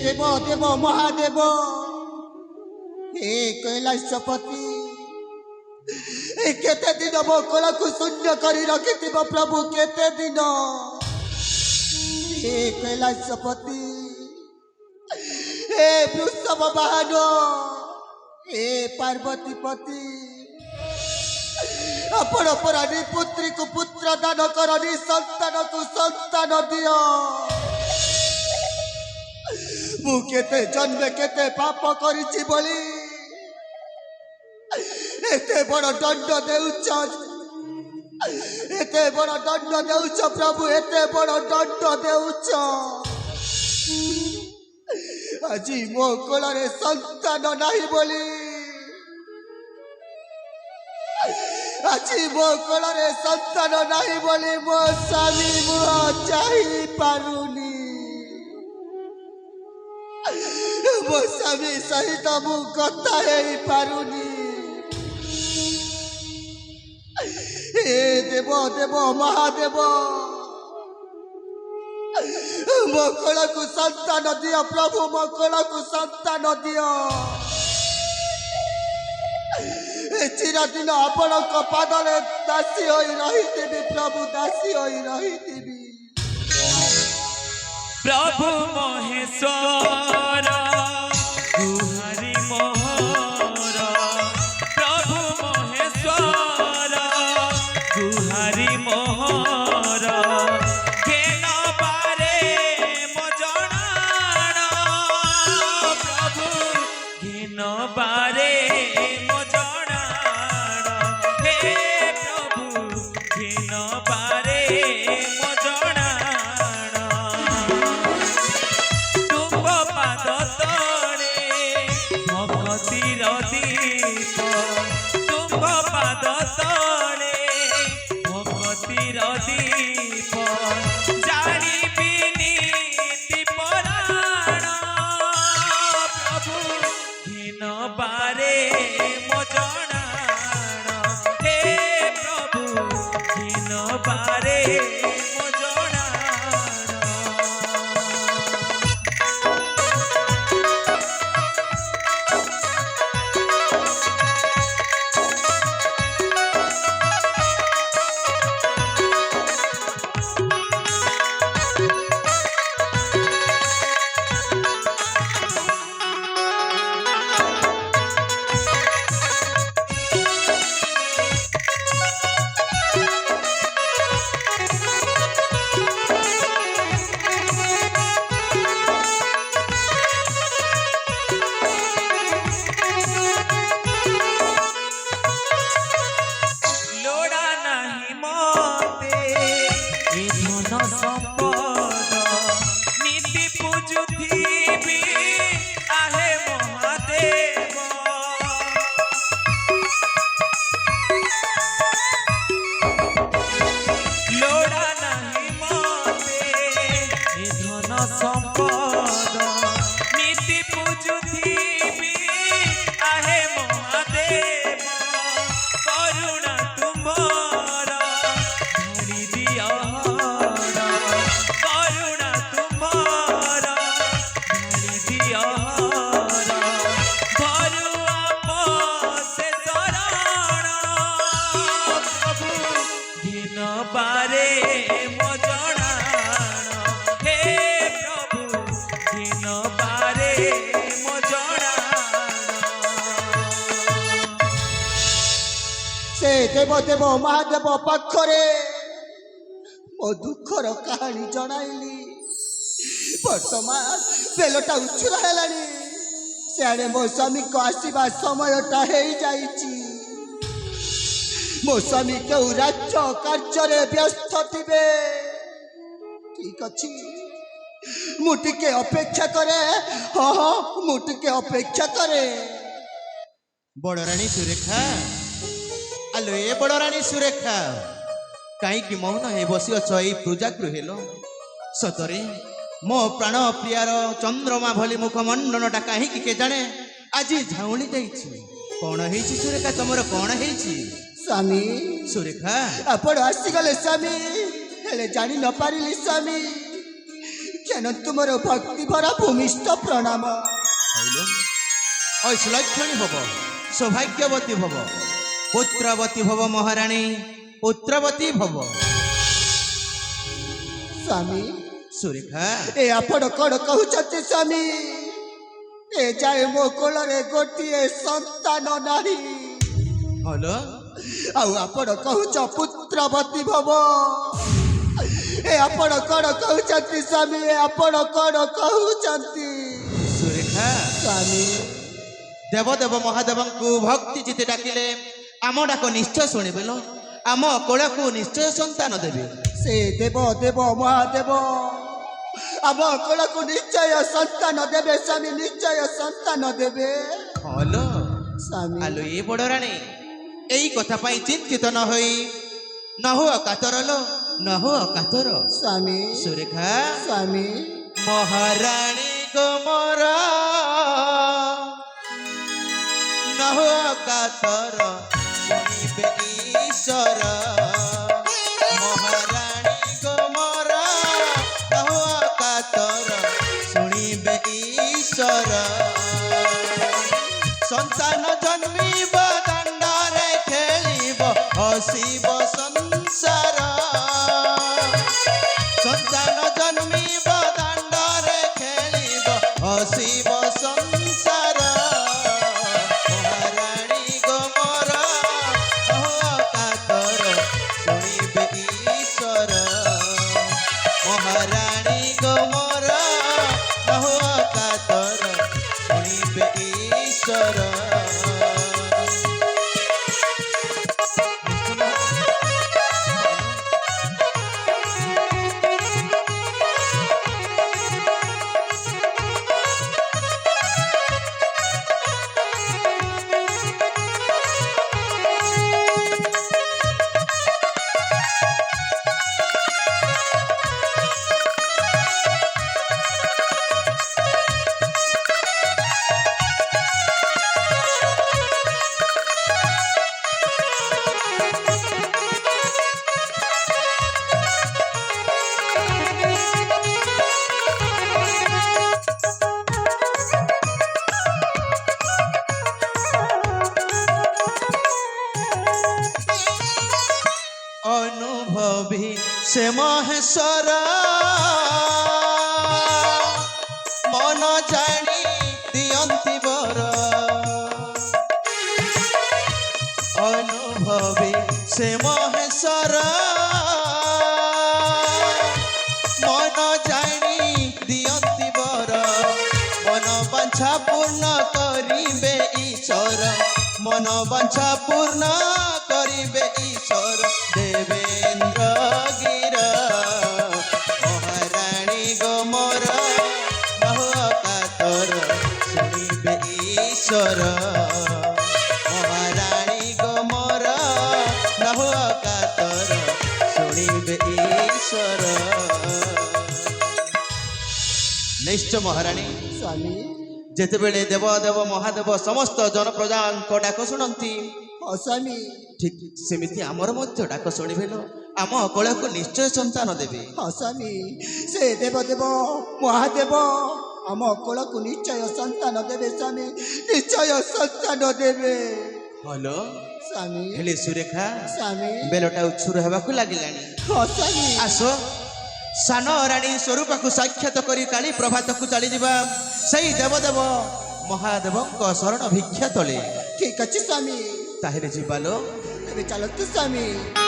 देव देव महादेव हे कैलाशपति केते दिन मो कोल को शून्य कर रखि प्रभु केते दिन हे कैलाशपति हे वृषभ वाहन हे पार्वतीपति आपण परानी पुत्री को पुत्र दान करनी संतान को संतान दियो मु केते जन्म केते पाप करिछि बोली एते बड़ दंड देउछ एते बड़ दंड देउछ प्रभु एते बड़ दंड देउछ আজি मो कोलरे संतान नाही बोली আজি मो कोलरे संतान नाही बोली मो स्वामी मुह चाहि पारुनी मो स्वामी सहित मु कथा हेई पारुनी हे देव देव महादेव मो कोल को संतान दियो प्रभु मो कोल को संतान दियो चिरदिन आपण पादले दासी होई रहिथिबी प्रभु दासी होई रहिथिबी प्रभु महेश्वर गुहारी मोहर प्रभु महेश्वर गुहारी मोहर केन बारे मो जणाण प्रभु केन बारे मो जणाण हे प्रभु केन बारे मो जणाण तुम पाद तले भगतीर दीप तुम पाद तले भगतीर दीप जानिबी नीति पराण प्रभु घिन बारे मो जणाण हे प्रभु घिन बारे मो जणाण देव देव महादेव पाखरे मो दुखर कहानी जनाइली बर्तमान बेलटा उछुरा हेलानी सियाड़े मो स्वामी को आसवा समयटा हो जाइछि मो स्वामी क्यों राज्य कार्य व्यस्त थे ठीक अच्छी मुटिके अपेक्षा करे हाँ हाँ मुटिके अपेक्षा करे बड़राणी सुरेखा आलो ए बड़राणी सुरेखा कहीं मौन हे बसी अछ ए पूजा गृहेलो सतरे मो प्राण प्रियार चंद्रमा भली मुखमंडलटा कहीं के जाने आज झाउणी जाइछि कौन हेछि सुरेखा तुमर कौन हेछि स्वामी सुरेखा आपण आसी गले स्वामी हेले जानी न पारिली स्वामी ଜାଣନ୍ତୁ ମୋର ଭକ୍ତି ଭରା ଭୂମିଷ୍ଠ ପ୍ରଣାମ। ଐଶ୍ୱଲକ୍ଷଣୀ ଭବ, ସୌଭାଗ୍ୟବତୀ ଭବ, ପୁତ୍ରବତୀ ଭବ ମହାରାଣୀ, ପୁତ୍ରବତୀ ଭବ। ସ୍ୱାମୀ ସୁରେଖା ଏ ଆପଣ କଣ କହୁଛନ୍ତି ସ୍ୱାମୀ? ଏ ଯାଏ ମୋ କୋଳରେ ଗୋଟିଏ ସନ୍ତାନ ନାହିଁ, ହଲ ଆଉ ଆପଣ କହୁଛ ପୁତ୍ରବତୀ ଭବ। ଏ ଆପଣ କଣ କହୁଛନ୍ତି ସ୍ୱାମୀ? ଏ ଆପଣ କଣ କହୁଛନ୍ତି ସୁରେଖା ସ୍ୱାମୀ? ଦେବଦେବ ମହାଦେବଙ୍କୁ ଭକ୍ତି ଜିତି ଡାକିଲେ ଆମ ଡାକ ନିଶ୍ଚୟ ଶୁଣିବେ ଲୋ। ଆମ କୋଳକୁ ନିଶ୍ଚୟ ସନ୍ତାନ ଦେବେ। ସେ ଦେବ ଦେବ ମହାଦେବ ଆମ କୋଳକୁ ନିଶ୍ଚୟ ସନ୍ତାନ ଦେବେ ସ୍ୱାମୀ, ନିଶ୍ଚୟ ସନ୍ତାନ ଦେବେ ହଲ ସ୍ୱାମୀ। ଆଲୋ ଏ ବଡ଼ ରାଣୀ, ଏଇ କଥା ପାଇଁ ଚିନ୍ତିତ ନ ହୋଇ ନ ହୁଅ କାତର ଲୋ, ନ ହୁଅ କାତର। ସ୍ୱାମୀ ସୁରେଖା ସ୍ୱାମୀ ମହାରାଣୀ ଗୋମର ନ ହୁଅ କାତର, ଶୁଣିବେ ଈଶ୍ୱର। ମହାରାଣୀ ଗୋମର ନ ହୁଅ କାତର, ଶୁଣିବେ ଈଶ୍ୱର। ସନ୍ତାନ ଜନ୍ମିବ ଦାଣ୍ଡରେ ଖେଳିବ ହସିବ ସଂସାର। ସନ୍ତାନ ଜନ୍ମିବ ଦାଣ୍ଡରେ ଖେଳିବ ହସିବ ସଂସାର। ମହାରାଣୀ ଗୋମର ହୁଅ କାତର, ଶୁଣିବେ ଈଶ୍ୱର। ମହାରାଣୀ ଗୋମର ହୁଅ କାତର, ଶୁଣିବେ ଈଶ୍ୱର। অনুভবী সে মহেশ্বর, মন জানি দিয়ন্তি বর। অনুভবী সে মহেশ্বর, মন জানি দিয়ন্তি বর। মন বাঞ্ছা পূর্ণ করিবে ঈশ্বর, মন বাঞ্ছা পূর্ণ করিবে ঈশ্বর। দেবেন্দ্র গির মহারাণী গোমর বহু কাতর, শুনিবে ঈশ্বর। মহারাণী গোমর বহু কাতর, শুনিবে ঈশ্বর। নিশ্চয় মহারাণୀ, ସ୍ୱାମୀ ଯେତେବେଳେ ଦେବଦେବ ମହାଦେବ ସମସ୍ତ ଜନପ୍ରଜାଙ୍କ ଡାକ ଶୁଣନ୍ତି, ହଁ ସ୍ୱାମୀ ଠିକ୍ ସେମିତି ଆମର ମଧ୍ୟ ଡାକ ଶୁଣିବେ ଲୋ। ଆମ କୋଳକୁ ନିଶ୍ଚୟ ସନ୍ତାନ ଦେବେ। ହଁ ସ୍ୱାମୀ, ସେ ଦେବ ଦେବ ମହାଦେବ ଆମ କୋଳକୁ ନିଶ୍ଚୟ ସନ୍ତାନ ଦେବେ ସ୍ୱାମୀ, ନିଶ୍ଚୟ ସନ୍ତାନ ଦେବେ ହଲୋ ସ୍ୱାମୀ। ହେଲେ ସୁରେଖା, ସ୍ୱାମୀ ବେଲଟା ଉଛୁର ହେବାକୁ ଲାଗିଲାଣି। ହଁ ସ୍ୱାମୀ ଆସ ସାନ ରାଣୀ ସ୍ୱରୂପକୁ ସାକ୍ଷାତ କରି କାଳି ପ୍ରଭାତକୁ ଚାଲିଯିବା ସେଇ ଦେବଦେବ ମହାଦେବଙ୍କ ଶରଣ ଭିକ୍ଷା ତଳେ। ଠିକ ଅଛି ସ୍ୱାମୀ, ତାହେଲେ ଯିବା ଲୋ। ଏବେ ଚାଲନ୍ତୁ ସ୍ୱାମୀ।